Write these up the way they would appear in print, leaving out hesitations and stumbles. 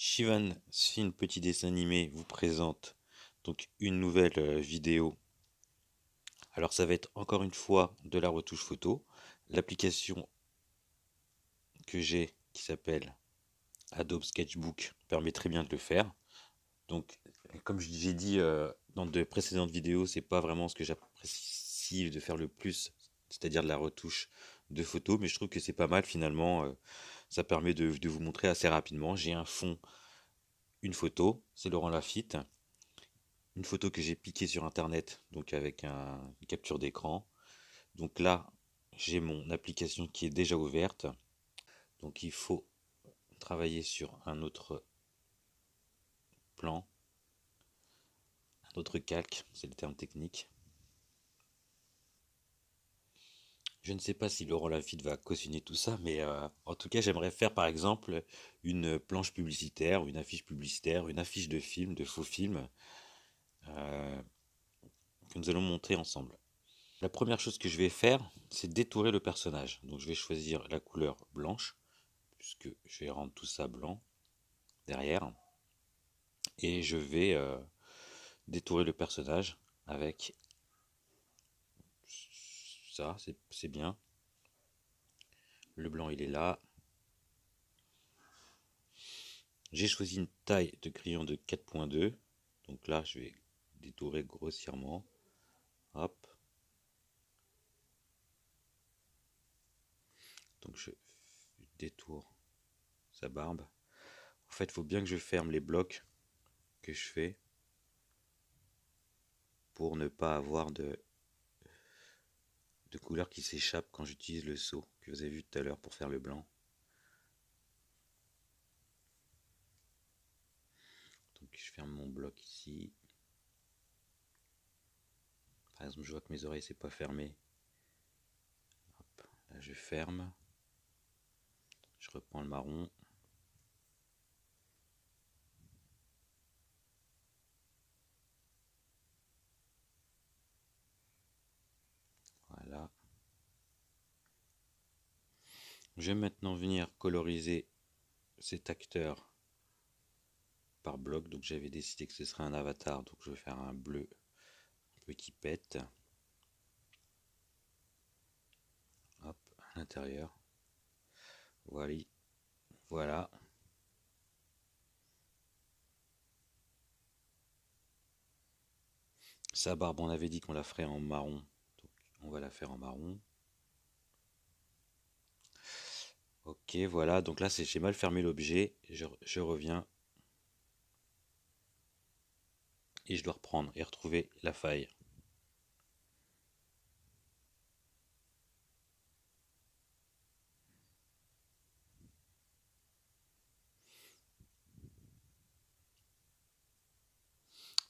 Shivan, Film Petit Dessin Animé vous présente donc une nouvelle vidéo. Alors ça va être encore une fois de la retouche photo. L'application que j'ai qui s'appelle Adobe Sketchbook permet très bien de le faire. Donc comme j'ai dit dans de précédentes vidéos, c'est pas vraiment ce que j'apprécie de faire le plus, c'est-à-dire de la retouche de photos, mais je trouve que c'est pas mal finalement. Ça permet de vous montrer assez rapidement. J'ai un fond, une photo, c'est Laurent Lafitte. Une photo que j'ai piquée sur internet, donc avec une capture d'écran. Donc là, j'ai mon application qui est déjà ouverte. Donc il faut travailler sur un autre plan, un autre calque, c'est le terme technique. Je ne sais pas si Laurent Lafitte va cautionner tout ça, mais en tout cas, j'aimerais faire par exemple une planche publicitaire, une affiche publicitaire, une affiche de film, de faux film, euh, que nous allons montrer ensemble. La première chose que je vais faire, c'est détourer le personnage. Donc je vais choisir la couleur blanche, puisque je vais rendre tout ça blanc derrière. Et je vais détourer le personnage avec ça, c'est bien. Le blanc il est là. J'ai choisi une taille de crayon de 4.2. Donc là je vais détourer grossièrement. Hop. Donc je détourne sa barbe. En fait, il faut bien que je ferme les blocs que je fais pour ne pas avoir de couleur qui s'échappe quand j'utilise le seau que vous avez vu tout à l'heure pour faire le blanc. Donc je ferme mon bloc ici. Par exemple, je vois que mes oreilles c'est pas fermé. Hop, là je ferme. Je reprends le marron. Voilà. Je vais maintenant venir coloriser cet acteur par bloc. Donc j'avais décidé que ce serait un avatar. Donc je vais faire un bleu un peu qui pète. Hop, à l'intérieur. Voilà. Voilà. Sa barbe, on avait dit qu'on la ferait en marron. Donc on va la faire en marron. Ok, voilà. Donc là, j'ai mal fermé l'objet. Je reviens. Et je dois reprendre et retrouver la faille.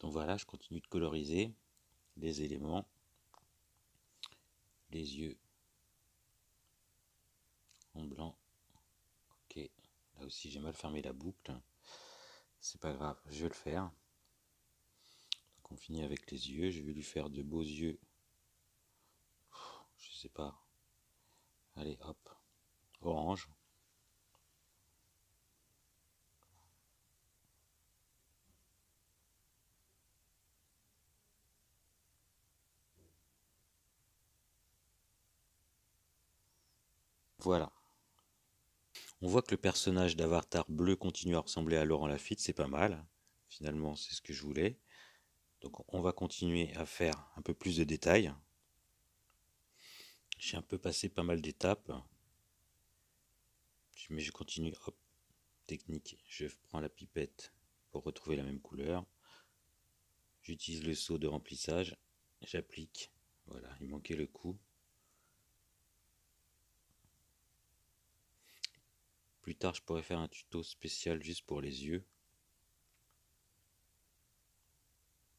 Donc voilà, je continue de coloriser les éléments, les yeux en blanc. Ok, là aussi j'ai mal fermé la boucle. C'est pas grave, je vais le faire. Donc on finit avec les yeux. Je vais lui faire de beaux yeux. Je sais pas. Allez, hop, orange. Voilà. On voit que le personnage d'Avatar bleu continue à ressembler à Laurent Lafitte, c'est pas mal. Finalement, c'est ce que je voulais. Donc on va continuer à faire un peu plus de détails. J'ai un peu passé pas mal d'étapes. Mais je continue, hop, technique. Je prends la pipette pour retrouver la même couleur. J'utilise le seau de remplissage. J'applique. Voilà, il manquait le coup. Plus tard, je pourrais faire un tuto spécial juste pour les yeux.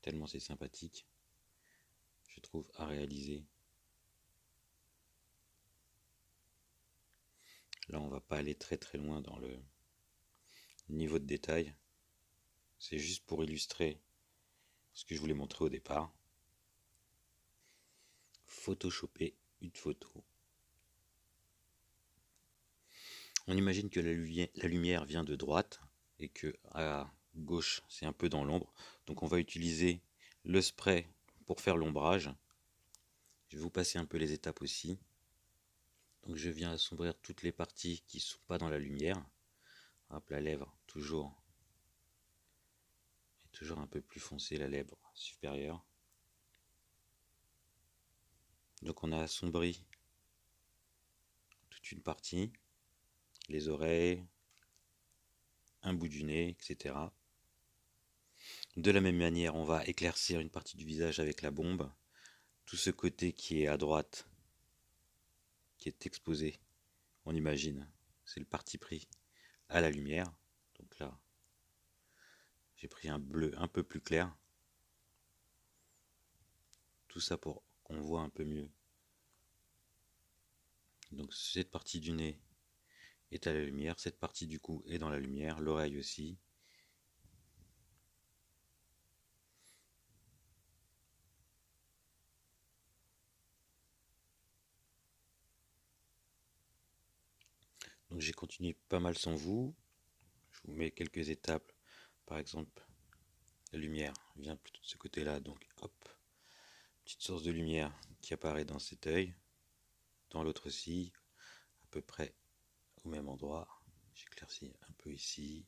Tellement c'est sympathique, je trouve, à réaliser. Là, on va pas aller très très loin dans le niveau de détail. C'est juste pour illustrer ce que je voulais montrer au départ. Photoshopper une photo. On imagine que la lumière vient de droite et que à gauche c'est un peu dans l'ombre. Donc on va utiliser le spray pour faire l'ombrage. Je vais vous passer un peu les étapes aussi. Donc je viens assombrir toutes les parties qui ne sont pas dans la lumière. Hop, la lèvre toujours est toujours un peu plus foncée, la lèvre supérieure. Donc on a assombri toute une partie, les oreilles, un bout du nez, etc. De la même manière, on va éclaircir une partie du visage avec la bombe. Tout ce côté qui est à droite, qui est exposé, on imagine, c'est le parti pris à la lumière. Donc là, j'ai pris un bleu un peu plus clair. Tout ça pour qu'on voit un peu mieux. Donc cette partie du nez est à la lumière, cette partie du cou est dans la lumière, l'oreille aussi. Donc j'ai continué pas mal sans vous. Je vous mets quelques étapes. Par exemple, la lumière vient plutôt de ce côté-là, donc hop, petite source de lumière qui apparaît dans cet œil, dans l'autre aussi, à peu près au même endroit. J'éclaircis un peu ici,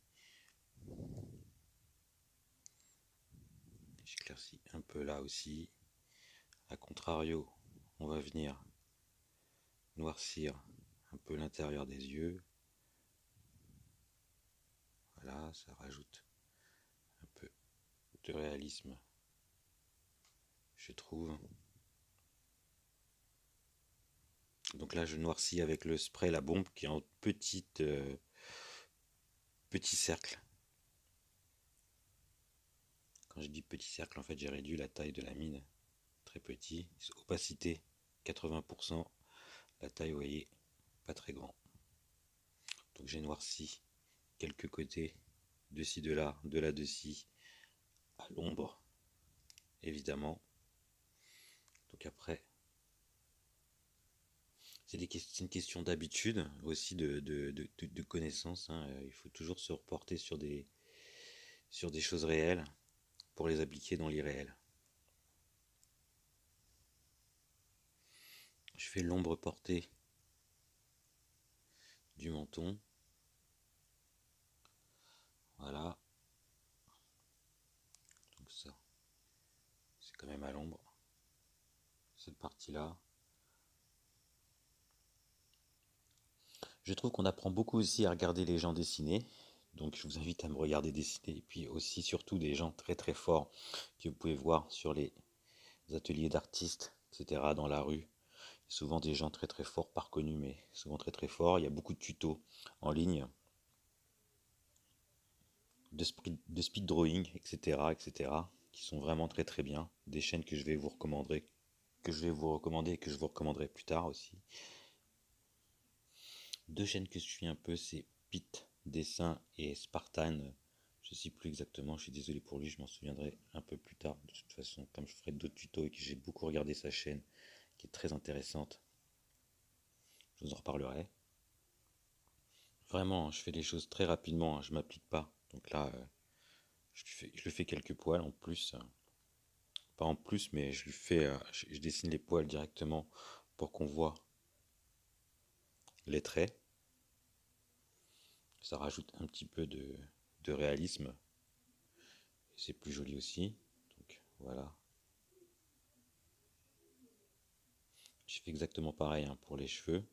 j'éclaircis un peu là aussi. A contrario, on va venir noircir un peu l'intérieur des yeux. Voilà, ça rajoute un peu de réalisme, je trouve. Donc là, je noircis avec le spray, la bombe, qui est en petit cercle. Quand je dis petit cercle, en fait, j'ai réduit la taille de la mine. Très petit. Opacité, 80%. La taille, vous voyez, pas très grand. Donc j'ai noirci quelques côtés, de ci, de là, de ci, à l'ombre, évidemment. Donc après, c'est une question d'habitude, aussi de connaissance. Hein. Il faut toujours se reporter sur des choses réelles pour les appliquer dans l'irréel. Je fais l'ombre portée du menton. Voilà. Donc ça, c'est quand même à l'ombre. Cette partie-là. Je trouve qu'on apprend beaucoup aussi à regarder les gens dessiner. Donc je vous invite à me regarder dessiner. Et puis aussi surtout des gens très très forts que vous pouvez voir sur les ateliers d'artistes, etc. dans la rue. Souvent des gens très très forts, pas reconnus, mais souvent très très forts. Il y a beaucoup de tutos en ligne, de speed drawing, etc., etc., qui sont vraiment très très bien. Des chaînes que je vais vous recommander, et que je vous recommanderai plus tard aussi. Deux chaînes que je suis un peu, c'est Pete Dessin et Spartan. Je ne sais plus exactement, je suis désolé pour lui, je m'en souviendrai un peu plus tard. De toute façon, comme je ferai d'autres tutos et que j'ai beaucoup regardé sa chaîne, qui est très intéressante, je vous en reparlerai. Vraiment, je fais les choses très rapidement, je m'applique pas. Donc là, je le fais quelques poils en plus. Pas en plus, mais je lui fais, je dessine les poils directement pour qu'on voit les traits. Ça rajoute un petit peu de réalisme. C'est plus joli aussi. Donc voilà. Je fais exactement pareil hein, pour les cheveux.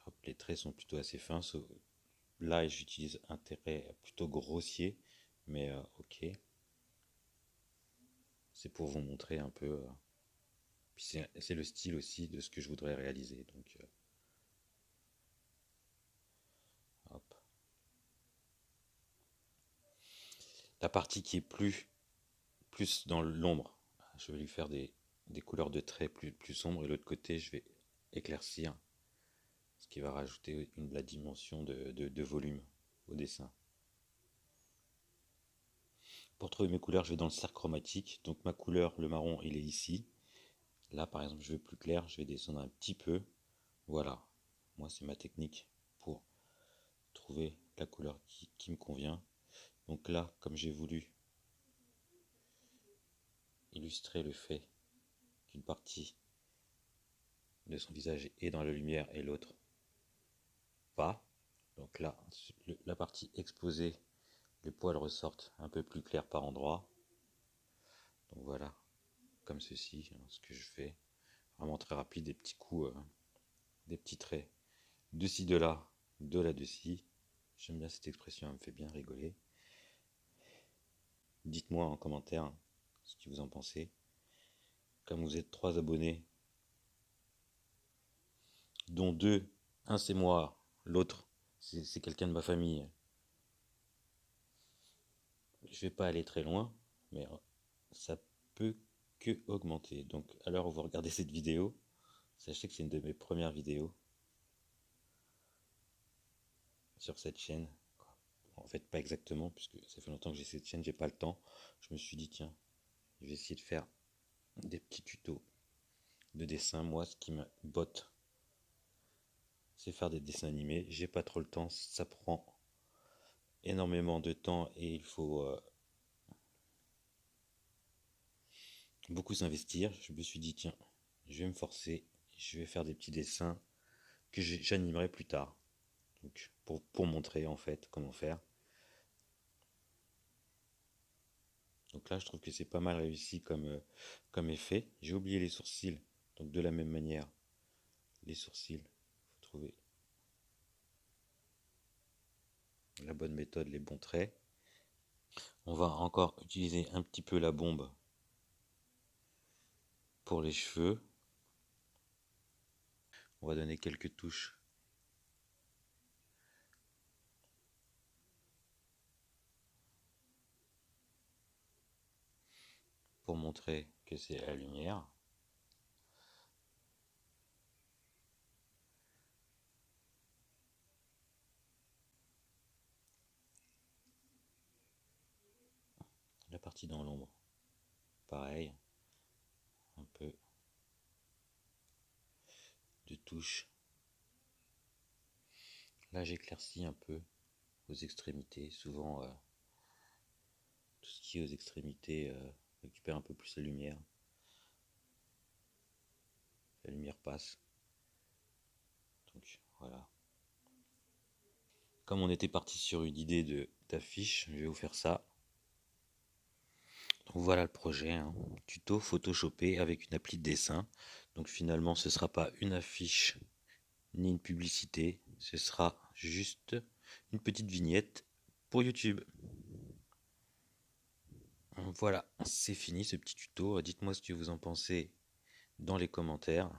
Hop, les traits sont plutôt assez fins. Là, j'utilise un trait plutôt grossier, mais ok. C'est pour vous montrer un peu. Puis c'est le style aussi de ce que je voudrais réaliser. Donc, hop. La partie qui est plus dans l'ombre, je vais lui faire des couleurs de traits plus sombres. Et l'autre côté, je vais éclaircir, ce qui va rajouter la dimension de volume au dessin. Pour trouver mes couleurs, je vais dans le cercle chromatique. Donc ma couleur, le marron, il est ici. Là, par exemple, je veux plus clair, je vais descendre un petit peu. Voilà. Moi, c'est ma technique pour trouver la couleur qui me convient. Donc là, comme j'ai voulu illustrer le fait qu'une partie de son visage est dans la lumière et l'autre pas, donc là, la partie exposée, les poils ressortent un peu plus clairs par endroits. Donc voilà, comme ceci, ce que je fais. Vraiment très rapide, des petits coups, des petits traits de-ci, de là, de-ci. J'aime bien cette expression, elle me fait bien rigoler. Dites-moi en commentaire ce que vous en pensez. Comme vous êtes 3 abonnés, dont 2, un c'est moi, l'autre c'est quelqu'un de ma famille. Je vais pas aller très loin, mais ça peut que augmenter. Donc à l'heure où vous regardez cette vidéo, sachez que c'est une de mes premières vidéos sur cette chaîne. En fait, pas exactement, puisque ça fait longtemps que j'ai cette chaîne, j'ai pas le temps. Je me suis dit, tiens, je vais essayer de faire des petits tutos de dessin. Moi, ce qui me botte, c'est faire des dessins animés. J'ai pas trop le temps, ça prend énormément de temps et il faut beaucoup s'investir. Je me suis dit, tiens, je vais me forcer, je vais faire des petits dessins que j'animerai plus tard. Donc, pour montrer en fait comment faire. Donc là, je trouve que c'est pas mal réussi comme effet. J'ai oublié les sourcils. Donc de la même manière, les sourcils, il faut trouver la bonne méthode, les bons traits. On va encore utiliser un petit peu la bombe pour les cheveux. On va donner quelques touches pour montrer que c'est la lumière. La partie dans l'ombre, pareil, un peu de touche. Là, j'éclaircis un peu aux extrémités. Souvent, tout ce qui est aux extrémités récupère un peu plus la lumière. La lumière passe. Donc voilà. Comme on était parti sur une idée d'affiche, je vais vous faire ça. Donc voilà le projet, hein. Tuto photoshopé avec une appli de dessin. Donc finalement ce ne sera pas une affiche ni une publicité, ce sera juste une petite vignette pour YouTube. Voilà, c'est fini ce petit tuto. Dites-moi ce que vous en pensez dans les commentaires.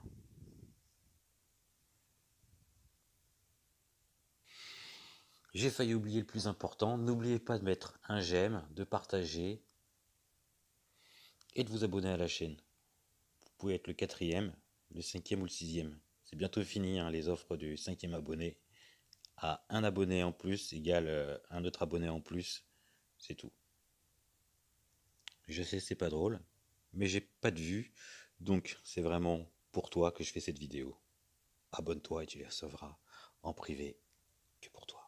J'ai failli oublier le plus important. N'oubliez pas de mettre un j'aime, de partager et de vous abonner à la chaîne. Vous pouvez être le 4e, le 5e ou le 6e. C'est bientôt fini, hein, les offres du 5e abonné. À un abonné en plus égale un autre abonné en plus. C'est tout. Je sais, c'est pas drôle, mais j'ai pas de vues. Donc c'est vraiment pour toi que je fais cette vidéo. Abonne-toi et tu les recevras en privé que pour toi.